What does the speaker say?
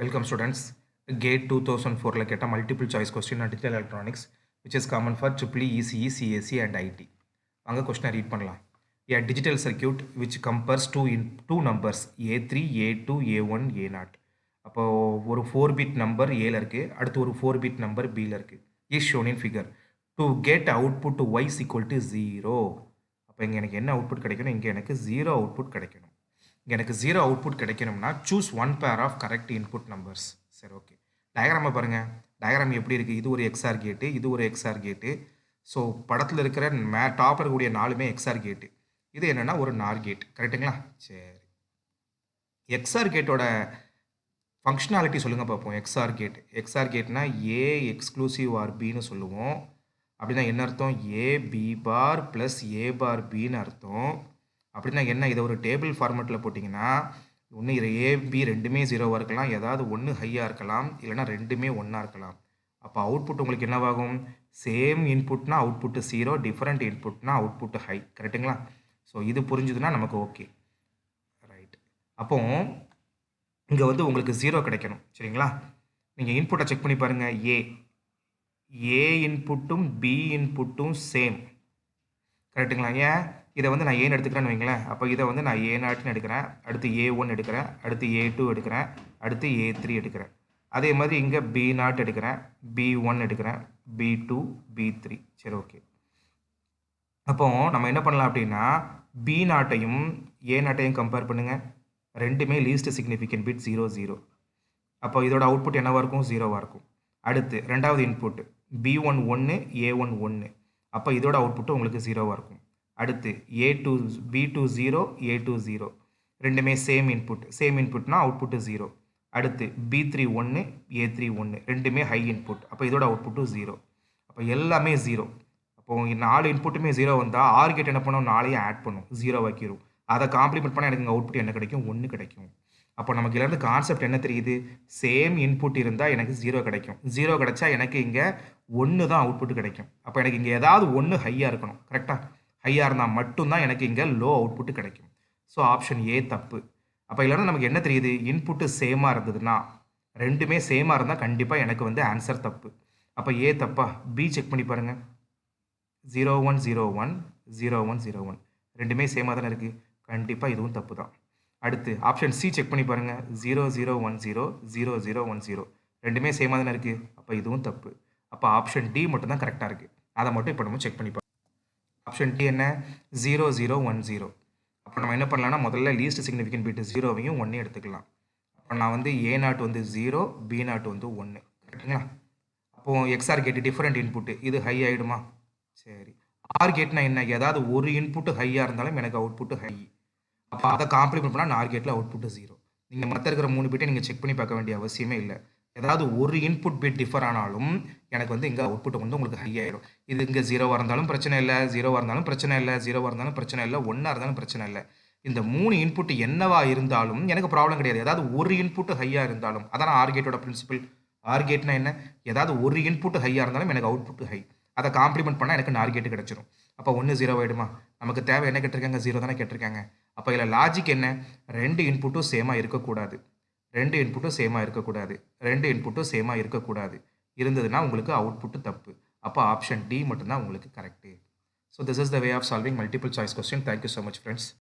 Welcome students. GATE 2004 ல கேட்ட multiple choice question on digital electronics which is common for EEE, ECE, CAC and IT. வாங்க question read பண்ணலாம். A digital circuit which compares two numbers A3, A2, A1, A0. அப்போ ஒரு 4 bit number Aல இருக்கு, அடுத்து ஒரு 4 bit number Bல இருக்கு. is shown in figure. To get output y is equal to 0. அப்போ இங்க எனக்கு என்ன output கிடைக்கணும்? இங்க எனக்கு 0 output கிடைக்கணும். எனக்கு 0 அவுட்புட் கிடைக்கணும்னா choose one pair of correct input numbers. சரி, ஓகே. டயக்ராமை பாருங்கள். டயக்ராம் எப்படி இருக்குது? இது ஒரு எக்ஸ்ஆர் கேட்டு, இது ஒரு எக்ஸ்ஆர் கேட்டு. ஸோ படத்தில் இருக்கிற டாப்பில் இருக்கக்கூடிய 4மே எக்ஸ்ஆர் கேட்டு. இது என்னென்னா ஒரு நார் கேட். கரெக்டுங்களா? சரி, எக்ஸ்ஆர் கேட்டோட ஃபங்க்ஷனாலிட்டி சொல்லுங்கள் பார்ப்போம். எக்ஸ்ஆர் கேட்னா ஏ எக்ஸ்க்ளூசிவ் ஆர் பின்னு சொல்லுவோம். அப்படின்னா என்ன அர்த்தம்? ஏ பி பார் ப்ளஸ் ஏ பார் பின்னு அர்த்தம். அப்படின்னா என்ன? இதை ஒரு டேபிள் ஃபார்மேட்டில் போட்டிங்கன்னா ஒன்று இதை ஏபி ரெண்டுமே 0வாக இருக்கலாம், ஏதாவது ஒன்று ஹையாக இருக்கலாம், இல்லைனா ரெண்டுமே 1ஆக இருக்கலாம். அப்போ அவுட்புட் உங்களுக்கு என்னவாகும்? சேம் இன்புட்னா அவுட்புட்டு 0, டிஃப்ரெண்ட் இன்புட்னா அவுட்புட்டு ஹை. கரெக்டுங்களா? ஸோ இது புரிஞ்சுதுன்னா நமக்கு ஓகே, ரைட். அப்போ இங்கே வந்து உங்களுக்கு 0 கிடைக்கணும். சரிங்களா? நீங்கள் இன்புட்டை செக் பண்ணி பாருங்கள். ஏ இன்புட்டும் பி இன்புட்டும் சேம். கரெக்டுங்களா? ஏன் இதை வந்து நான் ஏன்னு எடுத்துக்கிறேன்னு வைங்களேன். அப்போ இதை வந்து நான் A0ன்னு எடுக்கிறேன், அடுத்து A1 எடுக்கிறேன், அடுத்து A2 எடுக்கிறேன், அடுத்து A3 எடுக்கிறேன். அதே மாதிரி இங்கே B0 எடுக்கிறேன், B1 எடுக்கிறேன், B2, B3. சரி, ஓகே. அப்போ நம்ம என்ன பண்ணலாம் அப்படின்னா B0ஐயும் A0ஐயும் கம்பேர் பண்ணுங்கள். ரெண்டுமே லீஸ்ட் சிக்னிஃபிகன்ட் பிட் 0, 0. அப்போ இதோட அவுட்புட் என்னவாக இருக்கும்? 0வாக இருக்கும். அடுத்து ரெண்டாவது இன்புட் B1 1, A1 1. அப்போ இதோட அவுட்புட்டு உங்களுக்கு 0வாக இருக்கும். அடுத்து B2 0, A2 0. ரெண்டுமே சேம் இன்புட்னா அவுட்புட்டு 0. அடுத்து B3 1, A3 1. ரெண்டுமே ஹை இன்புட். அப்போ இதோட அவுட்புட்டு 0. அப்போ எல்லாமே 0. அப்போ 4 இன்புட்டுமே 0 வந்தால் ஆர் கேட் என்ன பண்ணும்? 4ஐயும் ஆட் பண்ணும், 0 வைக்கிறோம். அதை காம்ப்ளிமெண்ட் பண்ணால் எனக்கு அவுட்புட் என்ன கிடைக்கும்? 1 கிடைக்கும். அப்போ நமக்கு இதிலேருந்து கான்செப்ட் என்ன தெரியுது? சேம் இன்புட் இருந்தால் எனக்கு 0 கிடைக்கும். 0 கிடைச்சா எனக்கு இங்கே 1 தான் அவுட்புட் கிடைக்கும். அப்போ எனக்கு இங்கே ஏதாவது 1 ஹையாக இருக்கணும். கரெக்டாக? ஹையாக இருந்தால் மட்டும்தான் எனக்கு இங்கே லோ அவுட்புட்டு கிடைக்கும். ஸோ ஆப்ஷன் ஏ தப்பு. அப்போ இதிலேருந்து நமக்கு என்ன தெரியுது? இன்புட்டு சேமாக இருந்ததுன்னா, ரெண்டுமே சேமாக இருந்தால் கண்டிப்பாக எனக்கு வந்து ஆன்சர் தப்பு. அப்போ ஏ தப்பா? பி செக் பண்ணி பாருங்கள். 0 1 0 1 0 1 0 1 ரெண்டுமே சேமாக தானே இருக்குது. கண்டிப்பாக இதுவும் தப்பு தான். அடுத்து ஆப்ஷன் சி செக் பண்ணி பாருங்கள். 0 0 1 0 0 0 1 0 ரெண்டுமே சேமாக தானே இருக்குது. அப்போ இதுவும் தப்பு. அப்போ ஆப்ஷன் டி மட்டும் தான் கரெக்டாக இருக்குது. அதை மட்டும் இப்போ நம்ம செக் பண்ணி பார்ப்போம். ஆப்ஷன் டி என்ன? 0 0 1 0. அப்போ நம்ம என்ன பண்ணலாம்னா முதல்ல லீஸ்ட் சிக்னிஃபிகன்ட் பிட் 0வையும் 1 எடுத்துக்கலாம். அப்போ நான் வந்து A0 வந்து 0, B0 வந்து 1. கரெக்டுங்களா? அப்போது எக்ஸ்ஆர் கேட்டு டிஃப்ரெண்ட் இன்புட்டு இது ஹை ஆகிடுமா? சரி. ஆர் கேட்னா என்ன? ஏதாவது ஒரு இன்புட்டு ஹையாக இருந்தாலும் எனக்கு அவுட்புட்டு ஹை. அப்போ அதை காம்ப்ளிமெண்ட் பண்ணால் நார் கேட்டில் அவுட்புட்டு 0. நீங்கள் மற்ற இருக்கிற 3 பிட்டை நீங்கள் செக் பண்ணி பார்க்க வேண்டிய அவசியமே இல்லை. ஏதாவது ஒரு இன்புட் பிட் டிஃபர் ஆனாலும் எனக்கு வந்து இங்கே அவுட்புட் வந்து உங்களுக்கு ஹை ஆகிடும். இது இங்கே 0வாக இருந்தாலும் பிரச்சனை இல்லை, 0வாக இருந்தாலும் பிரச்சனை இல்லை, 0வாக இருந்தாலும் பிரச்சனை இல்லை, 1ஆக இருந்தாலும் பிரச்சனை இல்லை. இந்த 3 இன்புட் என்னவா இருந்தாலும் எனக்கு ப்ராப்ளம் கிடையாது. ஏதாவது ஒரு இன்புட் ஹையாக இருந்தாலும், அதான் ஆர் கேட்டோட பிரின்சிபல். ஆர் கேட்னா என்ன? ஏதாவது ஒரு இன்புட் ஹையாக இருந்தாலும் எனக்கு அவுட்புட் ஹை. அதை காம்ப்ளிமெண்ட் பண்ணால் எனக்கு நார் கேட்டு கிடச்சிரும். அப்போ 1 0 ஆகிடுமா? நமக்கு தேவை என்ன கேட்டிருக்காங்க? 0 தானே கேட்டிருக்காங்க. அப்போ இதில் லாஜிக் என்ன? 2 இன்புட்டும் சேமாக இருக்கக்கூடாது. 2 இன்புட்டும் சேமாக இருக்கக்கூடாது. 2 இன்புட்டும் சேமாக இருக்கக்கூடாது. இருந்ததுன்னா உங்களுக்கு அவுட்புட்டு தப்பு. அப்போ ஆப்ஷன் டி மட்டும்தான் உங்களுக்கு correct. So this is the way of solving multiple choice question. Thank you so much friends.